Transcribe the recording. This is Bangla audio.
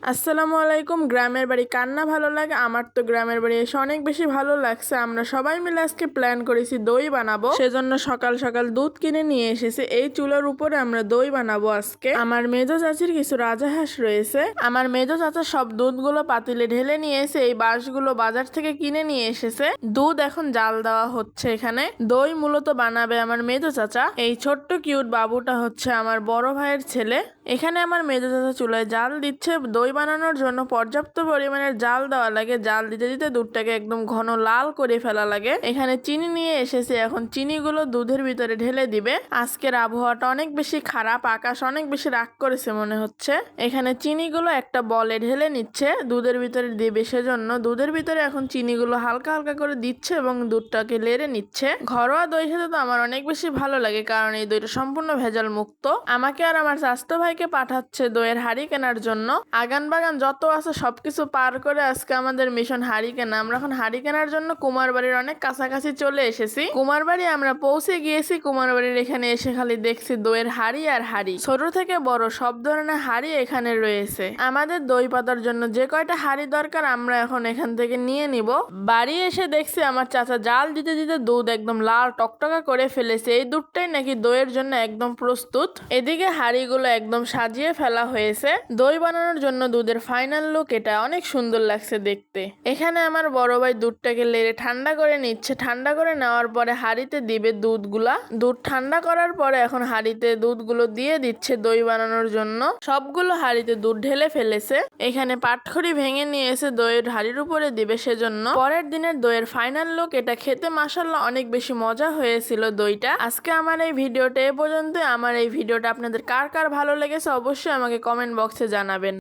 আসসালামু আলাইকুম। গ্রামের বাড়ি কার না ভালো লাগে? আমার তো গ্রামের বাড়ি এসে অনেক বেশি ভালো লাগছে। আমরা সবাই মিলে আজকে প্ল্যান করেছি দই বানাবো, সেজন্য সকাল সকাল দুধ কিনে নিয়ে এসেছি। এই চুলার উপরে আমরা দই বানাবো আজকে। আমার মেজো চাচির কিছু রাজাহাঁস রয়েছে। আমার মেজো চাচা সব দুধগুলো পাতিলে ঢেলে নিয়ে এসে এই বাঁশগুলো বাজার থেকে কিনে নিয়ে এসেছে। দুধ এখন জাল দেওয়া হচ্ছে এখানে। দই মূলত বানাবে আমার মেজো চাচা। এই ছোট্ট কিউট বাবুটা হচ্ছে আমার বড় ভাইয়ের ছেলে। এখানে আমার মেজো চাচা চুলায় জাল দিচ্ছে। দই বানানোর জন্য পর্যাপ্ত পরিমাণের জাল দেওয়া লাগে। জাল দিতে দিতে দুধটাকে একদম ঘন লাল করে ফেলা লাগে। এখানে চিনি নিয়ে এসেছে, এখন চিনিগুলো দুধের ভিতরে ঢেলে দিবে। আজকের আবহাওয়াটা অনেক বেশি খারাপ, আকাশ অনেক বেশি রাগ করেছে মনে হচ্ছে। এখানে চিনিগুলো একটা বলে ঢেলে নিচ্ছে, দুধের ভিতরে দিবে, সেজন্য দুধের ভিতরে এখন চিনিগুলো হালকা হালকা করে দিচ্ছে এবং দুধটাকে লেড়ে নিচ্ছে। ঘরোয়া দই খেতে তো আমার অনেক বেশি ভালো লাগে, কারণ এই দইটা সম্পূর্ণ ভেজাল মুক্ত। আমাকে আর আমার স্বাস্থ্য ভাইকে পাঠাচ্ছে দইয়ের হাড়ি কেনার জন্য। আগান বাগান যত আছে সবকিছু পার করে আজকে আমাদের মিশন হাড়ি কেনা। আমরা এখন হাড়ি কেনার জন্য কুমারবাড়ির অনেক কাছাকাছি চলে এসেছি। কুমারবাড়ি আমরা পৌঁছে গিয়েছি। কুমারবাড়ির এখানে এসে খালি দেখছি দইয়ের হাড়ি আর হাড়ি, ছোট থেকে বড় সব ধরনের হাড়ি এখানে রয়েছে। আমাদের দই পাতার জন্য যে কয়টা হাড়ি দরকার আমরা এখন এখান থেকে নিয়ে নিব। বাড়ি এসে দেখছি আমার চাচা জাল দিতে দিতে দুধ একদম লাল টকটকা করে ফেলেছে। এই দুধটাই নাকি দইয়ের জন্য একদম প্রস্তুত। এদিকে হাড়িগুলো একদম সাজিয়ে ফেলা হয়েছে। দই বানানোর জন্য দুধের ফাইনাল লুক এটা, অনেক সুন্দর লাগছে দেখতে। এখানে আমার বড় ভাই দুধটাকে লেড়ে ঠান্ডা করে নিচ্ছে। ঠান্ডা করে নেওয়ার পরে হাঁড়িতে দিবে দুধগুলা। দুধ ঠান্ডা করার পরে এখন হাঁড়িতে দুধগুলো দিয়ে দিচ্ছে দই বানানোর জন্য। সবগুলো হাঁড়িতে দুধ ঢেলে ফেলেছে। এখানে পাটখড়ি ভেঙে নিয়ে এসে দইয়ের হাঁড়ির উপরে দিবে, সেজন্য পরের দিনের দইয়ের ফাইনাল লুক এটা। খেতে মাশাআল্লাহ অনেক বেশি মজা হয়েছিল দইটা। আজকে আমার এই ভিডিওটা এ পর্যন্ত। আমার এই ভিডিওটা আপনাদের কার কার ভালো লেগেছে অবশ্যই আমাকে কমেন্ট বক্সে জানাবেন।